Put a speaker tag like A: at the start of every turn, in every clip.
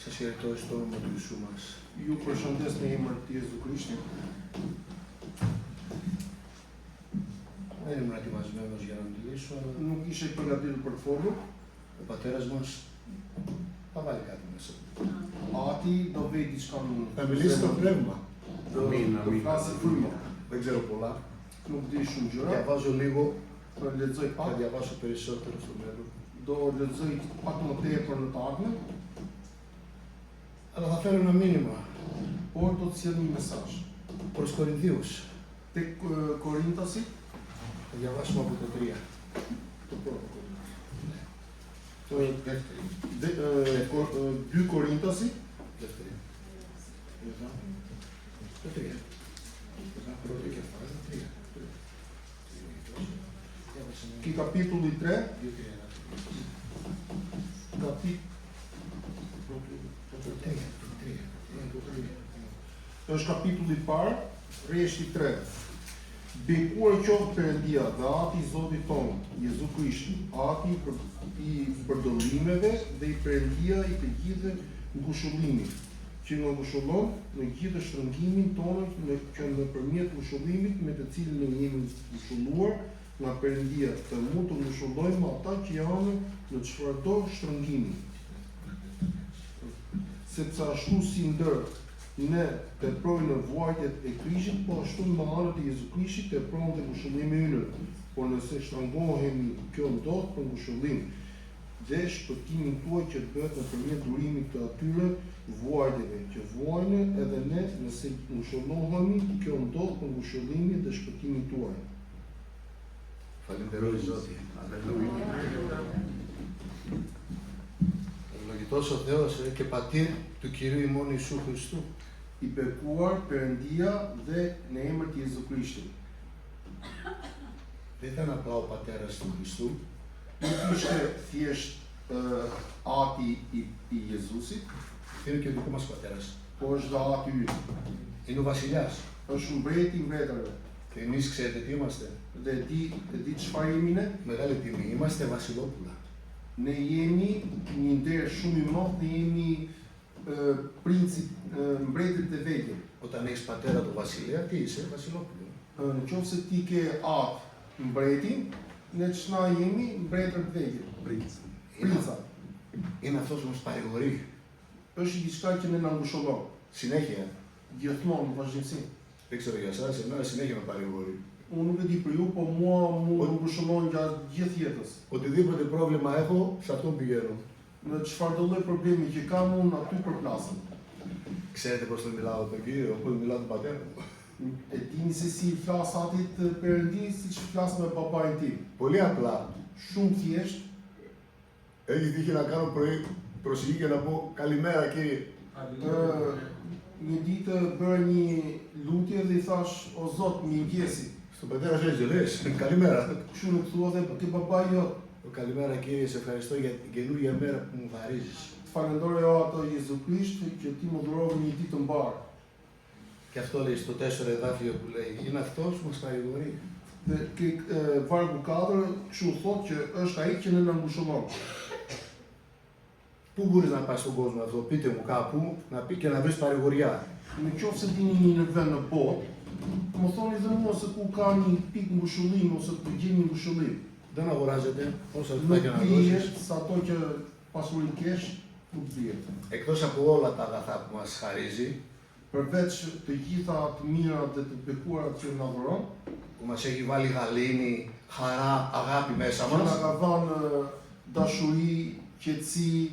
A: Σας χαιρετώ στο όνομα του Ιησού μας.
B: Ju përshëndes në emër të Jezu Krishtit.
A: Δεν ήμουν ετοιμασμένος για να μιλήσω, αλλά
B: Nuk ishe përgatitur për të folur.
A: ο πατέρας μας θα βάλει κάτι μέσα.
B: Ati do vej diçka në
A: Θα μιλήσει στο πνεύμα.
B: do flasë fryma.
A: Δεν ξέρω πολλά.
B: Nuk di shumë gjëra.
A: Διαβάζω λίγο,
B: Do lexoj
A: θα
B: pak,
A: διαβάσω περισσότερο στο μέλλον.
B: do lexoj pak më tepër në të ardhmen,
A: Αλλά θα φέρω ένα μήνυμα
B: por do të sjell një mesazh.
A: προς Κορινθίους.
B: Tek Korintasit,
A: Θα διαβάσουμε από το 3.
B: të πρώτë.
A: Το δεύτερο.
B: 2 Korintasit,
A: Δεύτερο. Το 3. Πρώτο κεφάλαιο, 3.
B: ki kapitulli 3, është kapitulli i parë, rreshti 3. Bekuar qoftë Perëndia dhe ati i Zotit tonë, Jezu Krishti, ati i përdorrimeve dhe i Perëndia i të gjithë ngushëllimit, që nga ngushëllon në gjithë shtrëngimin tonë që nëpërmjet ngushëllimit me të cilin ne jemi ngushëlluar nga Perëndia, të mund të ngushëllojmë ata që janë në çfarëdo shtrëngimi. Sepse ashtu si ndër ne teprojnë në vuajtjet e Krishtit, po ashtu në anët e Jezu Krishtit tepron dhe ngushëllimi ynë. Por nëse shtrëngohemi, kjo ndodh për ngushëllim dhe shpëtimin tuaj që bëhet nëpërmjet durimit të atyre vuajtjeve që vuajnë edhe ne, nëse ngushëllohemi, kjo ndodh për ngushëllimin dhe shpëtimin tuaj.
A: Falenderoj Zoti. Αλληλούια. Ευλογητός ο Θεός και πατήρ του Κυρίου ημών Ιησού Χριστού.
B: I bekuar Perëndia dhe në emër të Jezu Krishtit.
A: Δεν ήταν απλά ο πατέρας του Χριστού,
B: Nuk ishte thjesht ati i Jezusit,
A: είναι και ο δικό μας πατέρας.
B: por është dhe ati ynë.
A: Είναι ο βασιλιάς.
B: Është mbreti i mbretërve.
A: Και εμείς ξέρετε τι είμαστε.
B: Dhe di çfarë jemi ne?
A: Μεγάλη τιμή. Είμαστε βασιλόπουλα.
B: Ne jemi një nder shumë i madh, ne jemi princip mbretët e vegjël.
A: Όταν έχεις πατέρα του βασιλέα, τι είσαι, βασιλόπουλο.
B: Në qoftë se ti ke atë mbretin, ne ç'na jemi mbretër të vegjël. Princa.
A: Είναι αυτός που μας παρηγορεί.
B: Është diçka që ne na ngushëllon.
A: Συνέχεια.
B: Gjithmonë në vazhdimsi.
A: Δεν ξέρω για εσάς, εμένα συνέχεια με παρηγορεί.
B: Unë nuk e di për ju, po mua mu ngushëllon gjatë gjithë jetës.
A: Οτιδήποτε πρόβλημα έχω, σε αυτόν πηγαίνω.
B: Në çfarëdo lloj problemi që kam unë aty përplasem.
A: Ξέρετε πώς τον μιλάω τον Κύριο, πώς μιλάω τον πατέρα μου.
B: E dini se si flas atit Perëndis, siç flas me babain tim.
A: Πολύ απλά.
B: Shumë thjesht.
A: Έχει τύχει να κάνω προσευχή και να πω καλημέρα Κύριε.
B: Një ditë bëra një lutje dhe i thash, o Zot, mirëmëngjesi.
A: Στον πατέρα σου έτσι λες, καλημέρα.
B: Kështu nuk thua dhe ke babai jot.
A: Καλημέρα Κύριε, σε ευχαριστώ για την καινούργια μέρα που μου χαρίζεις.
B: Të falenderoj ato Jezu Krisht që ti më dhurove një ditë të mbarë.
A: Και αυτό λέει στο 4 εδάφιο που λέει, είναι αυτός που μας παρηγορεί.
B: Dhe ke vargu 4 kështu thotë që është ai që ne na ngushëllon.
A: Πού μπορείς να πας στον κόσμο αυτό, πείτε μου κάπου, να πει και να βρεις παρηγοριά.
B: Në qoftë se dini një vend në botë, më thoni dhe mua se ku ka një pikë ngushëllimi ose të gjeni ngushëllim.
A: Δεν αγοράζεται, όσα
B: Nuk
A: λεφτά και να
B: blihet
A: δώσεις.
B: sa ato që pasurinë kesh, nuk blihet.
A: Εκτός από όλα τα αγαθά που μας χαρίζει,
B: Përveç të gjitha të mirat dhe të bekuarat që na dhuron,
A: που μας έχει βάλει γαλήνη, χαρά, αγάπη μέσα
B: që na
A: μας,
B: ka dhënë dashuri, qetësi,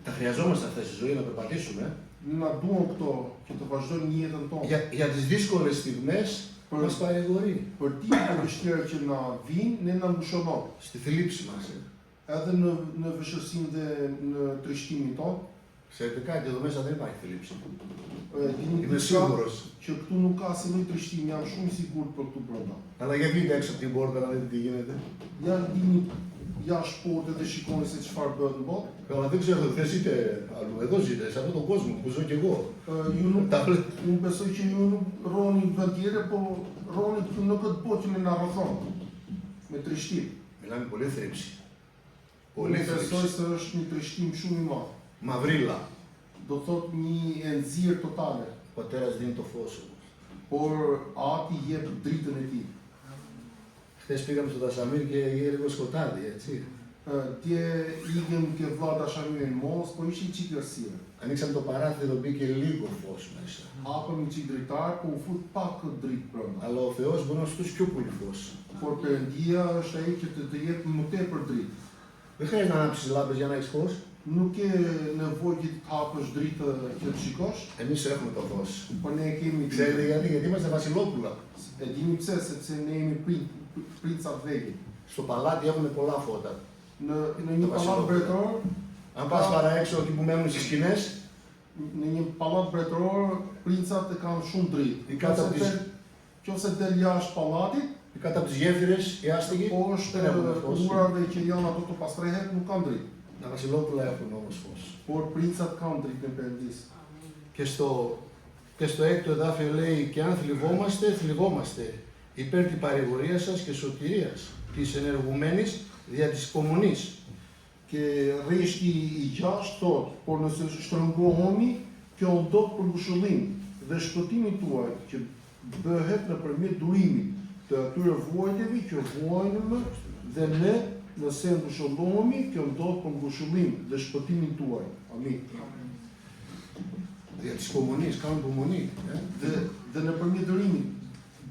A: τα χρειαζόμαστε αυτές στη ζωή να περπατήσουμε.
B: na duan këto që të vazhdojmë në jetën tonë.
A: Για τις δύσκολες στιγμές μας παρηγορεί.
B: Për ditët e vështira që na vinë, ne na ngushëllon.
A: Στη θλίψη μας.
B: Edhe në vështirësinë dhe në trishtimin tonë.
A: Ξέρετε κάτι, εδώ μέσα δεν υπάρχει θλίψη.
B: Dini
A: Είμαι
B: diçka
A: σίγουρος.
B: që këtu nuk ka asnjë trishtim, jam shumë i sigurt për këtu brenda.
A: Αλλά για βγείτε έξω από την πόρτα να δείτε τι γίνεται.
B: Ja dini jashtë porte dhe shikoni se çfarë bëhet në botë.
A: Αλλά δεν ξέρω, δεν ζείτε αλλού. Εδώ ζείτε, σε αυτόν τον κόσμο που ζω κι εγώ.
B: Ju nuk unë besoj që ju nuk rroni në vend tjetër, po rroni këtu në këtë botë që ne na rrethon me trishtim.
A: Μιλάμε πολύ θρύψη. Πολύ
B: Unë besoj
A: θλίψη.
B: se është një trishtim shumë i madh.
A: Μαυρίλα.
B: Do thot një enzirë totale,
A: Ο πατέρας δίνει το φως όμως.
B: por Ati jep dritën e tij.
A: Χθες πήγαμε στο Δασαμίρ και είχε λίγο σκοτάδι, έτσι.
B: Dje igëm ke vlla Dashamirin mos, po ishi çik errësirë.
A: Ανοίξαμε το παράθυρο, μπήκε λίγο φως μέσα.
B: Hapëm një çik dritar, po u fut pak dritë brenda.
A: Αλλά ο Θεός μπορεί να σου δώσει πιο πολύ φως.
B: Por Perëndia është ai që të jep më tepër dritë.
A: Δεν χρειάζεται να ανάψεις λάμπες για να έχεις φως.
B: Nuk ke nevojë që të hapësh dritë që të shikosh,
A: Εμείς έχουμε το φως.
B: por ne kemi
A: Ξέρετε
B: dritë.
A: γιατί, γιατί είμαστε βασιλόπουλα.
B: E dini pse, sepse ne jemi princa të vegjël.
A: Στο παλάτι έχουμε πολλά φώτα.
B: Në një pallat mbretëror,
A: Αν πας παρά έξω εκεί που μένουν στις σκηνές,
B: në një pallat mbretëror, princat e kanë shumë dritë.
A: I ka ta
B: Qofse del jashtë pallatit,
A: κάτω από τις γέφυρες, οι άστεγοι,
B: poshtë
A: δεν έχουν φως.
B: urave që janë ato të pastrehet nuk kanë dritë.
A: Τα βασιλόπουλα έχουν όμως φως.
B: Por princat kanë dritë në Perëndis.
A: Και στο έκτο εδάφιο λέει και αν θλιβόμαστε, θλιβόμαστε υπέρ της παρηγορίας σας και σωτηρίας της ενεργουμένης δια της υπομονής.
B: Και rreshti i 6 thot, por nëse shtrëngohemi, kjo ndodh për ngushëllim dhe shpëtimi tuaj që bëhet nëpërmjet durimit të atyre vuajtjeve që vuajnë dhe ne nëse ngushëllohemi, kjo ndodh për ngushëllim dhe shpëtimin tuaj. Amin.
A: Δια της υπομονής, κάνουν υπομονή.
B: Dhe nëpërmjet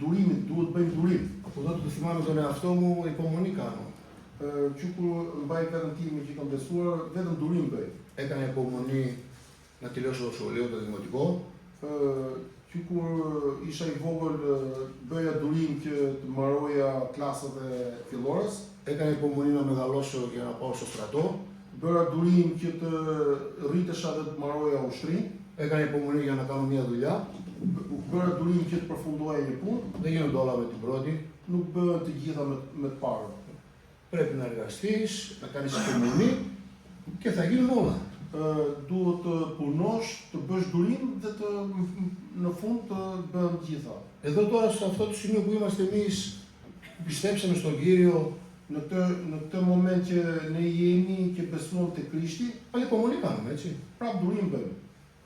B: durimit duhet bëjmë durim.
A: Από τότε που θυμάμαι τον εαυτό μου, υπομονή κάνω.
B: Që kur mbaj veten time që kam besuar, vetëm durim bëj.
A: Έκανα υπομονή να τελειώσω το σχολείο, το δημοτικό.
B: Që kur isha i vogël, bëja durim që të mbaroja klasat e fillores.
A: Έκανα υπομονή να μεγαλώσω για να πάω στο στρατό.
B: Bëra durim që të rritesha dhe të mbaroja ushtrinë.
A: Έκανα υπομονή για να κάνω μια δουλειά.
B: Bëra durim që të përfundoja një punë.
A: Δεν γίνονται όλα με την πρώτη.
B: Nuk bëhen të gjitha me të parën.
A: Πρέπει να εργαστείς, να κάνεις υπομονή και θα γίνουν όλα.
B: Duhet të punosh, të bësh durim dhe në fund të bëhen të gjitha.
A: Εδώ τώρα, σε αυτό το σημείο που είμαστε εμείς, που πιστέψαμε στον Κύριο,
B: Në këtë moment që ne jemi që besuam te Krishti,
A: πάλι υπομονή κάνουμε, έτσι.
B: prap durim bëjmë.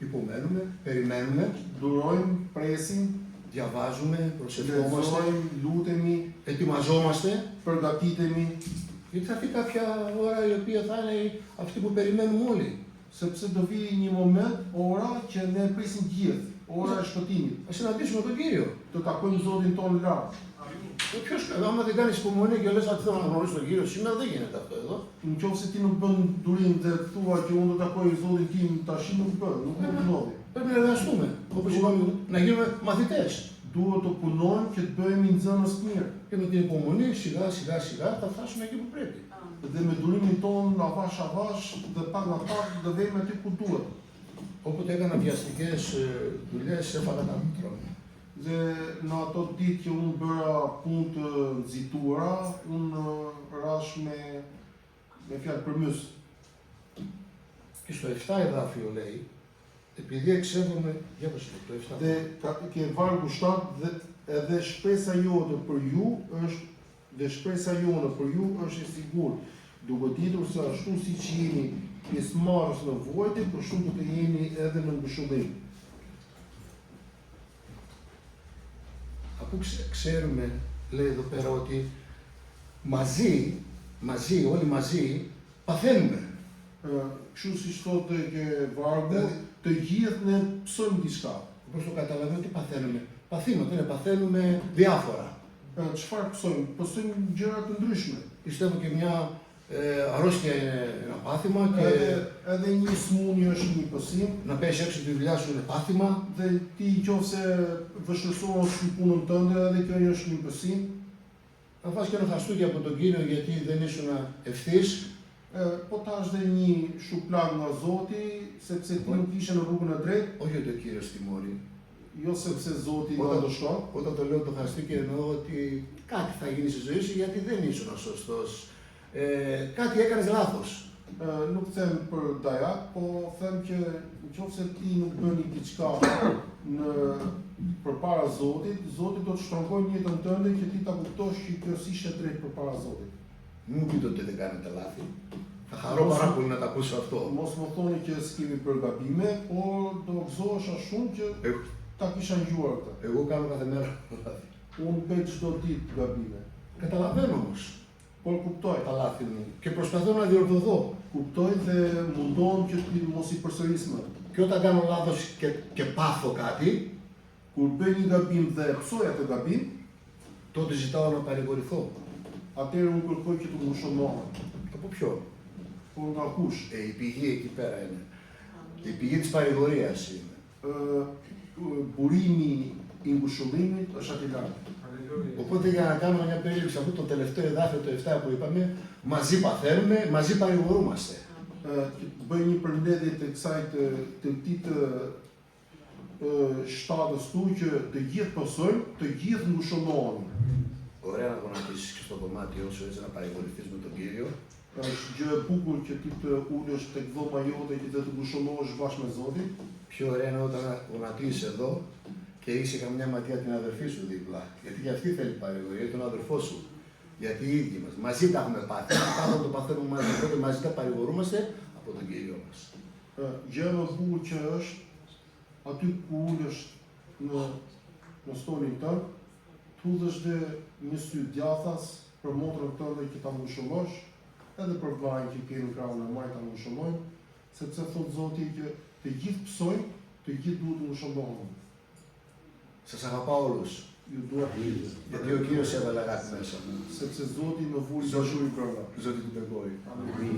A: Υπομείνουμε, περιμένουμε,
B: Durojmë, presim,
A: διαβάζουμε, προσευχόμαστε,
B: lexojmë, lutemi,
A: ετοιμαζόμαστε,
B: përgatitemi,
A: γιατί θα έρθει κάποια ώρα η οποία θα είναι αυτή που περιμένουμε όλοι.
B: sepse do vi një moment, ora që ne presim gjithë, ora e shpëtimit.
A: Να συναντήσουμε τον Κύριο.
B: Të takojmë Zotin tonë lart.
A: Ποιος, άμα δεν κάνεις υπομονή και λες ότι θέλω να γνωρίσω τον Κύριο σήμερα, δεν γίνεται αυτό εδώ.
B: Nëse ti nuk bën durim dhe thua që unë do takoj Zotin tim tash nuk bën, nuk ndodhi.
A: Πρέπει να εργαστούμε, όπως είπαμε, να γίνουμε μαθητές.
B: Duhet të punojmë që të bëhemi nxënës të mirë.
A: Και με την υπομονή σιγά σιγά θα φτάσουμε εκεί που πρέπει.
B: Dhe me durimin tonë avash avash dhe pak nga pak do vemi aty ku duhet.
A: Όποτε έκανα βιαστικές δουλειές, έφαγα τα μούτρα μου.
B: Dhe në ato ditë që unë bëra punë të nxitura, unë rash me fjalë për mys.
A: Και στο 7 εδάφιο λέει, επειδή εξέβομαι, διάβασε το 7.
B: Dhe ke vargu 7 dhe edhe shpresa jote për ju është dhe shpresa jone për ju është e sigurt, duke ditur se ashtu siç jeni pjesëmarrës në vuajtje, për shumë do të jeni edhe në ngushëllim.
A: Από ξέρουμε, λέει εδώ πέρα, ότι μαζί, όλοι μαζί, παθαίνουμε.
B: Kështu siç thotë ke vargu, të gjithë ne psojmë diçka.
A: Πώς το καταλαβαίνω, τι παθαίνουμε. Παθήματα, παθαίνουμε διάφορα.
B: Çfarë psojmë? Psojmë gjëra të ndryshme.
A: Πιστεύω και μια αρρώστια είναι ένα πάθημα και
B: Edhe një smundje është një pësim,
A: να πέσει έξω τη δουλειά σου είναι πάθημα.
B: dhe ti nëse vështirësohesh në punën tënde, edhe kjo është një pësim.
A: Να φας και ένα χαστούκι από τον Κύριο γιατί δεν ήσουν ευθύς.
B: Po tash dhe një shuplag nga Zoti, sepse ti nuk ishe në rrugën e drejtë,
A: Όχι ότι ο Κύριος τιμωρεί.
B: jo sepse Zoti na dështon.
A: Όταν το λέω το χαστούκι εννοώ ότι κάτι θα γίνει στη ζωή σου γιατί δεν ήσουν sωστός. Κάτι έκανες λάθος.
B: Nuk them për dajak, po them që nëse ti nuk bëni diçka përpara Zotit, Zoti do të shtrëngojë jetën tënde që ti ta kuptosh që kjo s'ishte drejt përpara Zotit.
A: Μην μου πείτε ότι δεν κάνετε λάθη. Θα χαρώ πάρα πολύ να τα ακούσω αυτό.
B: Mos më thoni që s'kemi për gabime, por do gëzohesha shumë që ta kisha ngjuar këtë.
A: Εγώ κάνω κάθε μέρα λάθη.
B: Unë bëj çdo ditë gabime,
A: Καταλαβαίνω όμως
B: por kuptoj.
A: τα λάθη μου και προσπαθώ να διορθωθώ.
B: Kuptoj dhe mundon që ti mos i përsëris më.
A: Και όταν κάνω λάθος και πάθω κάτι,
B: Kur bëj një gabim dhe psoj atë gabim,
A: τότε ζητάω να παρηγορηθώ.
B: atëherë unë kërkoj që të më shënohen.
A: Από ποιον?
B: Por nga kush?
A: Η πηγή εκεί πέρα είναι. Η πηγή της παρηγορίας είναι.
B: Burimi i ngushëllimit është aty lart.
A: Οπότε για να κάνουμε μια περίληψη αυτό το τελευταίο εδάφιο, το 7 που είπαμε, μαζί παθαίνουμε, μαζί παρηγορούμαστε.
B: Që të bëj një përmbledhje të kësaj të këtij të shtatës tu që të gjithë pësojnë, të gjithë ngushëllohen.
A: Ωραία να γονατίσεις και στο δωμάτιό σου έτσι να παρηγορηθείς με τον Κύριο.
B: Është gjë e bukur që ti të ulesh tek dhoma jote që të ngushëllohesh bashkë me Zotin.
A: Πιο ωραία είναι όταν γονατίσεις εδώ και είσαι καμιά ματιά την αδερφή σου δίπλα. Γιατί και αυτή θέλει παρηγορία, τον αδερφό σου. Γιατί οι ίδιοι μας. Μαζί τα έχουμε πάθει. Κάθε το παθαίνουμε μαζί, οπότε μαζί τα παρηγορούμαστε από τον Κύριο μας.
B: Gjë më e bukur që është aty ku ulesh në stolin tënd, tu udhësh dhe me sy djathas për motrën tënde që ta ngushëllosh, edhe për vllajën që ke në krahun e majt ta ngushëllojnë, sepse thot Zoti që të gjithë psojnë, të gjithë duhet të ngushëllohen.
A: Σας αγαπάω όλους.
B: Ju dua të gjithë,
A: Γιατί ο Κύριος έβαλε αγάπη μέσα μου.
B: sepse Zoti më vuri dashuri brenda.
A: Ζώτη του Πεγκόρη.
B: Amin.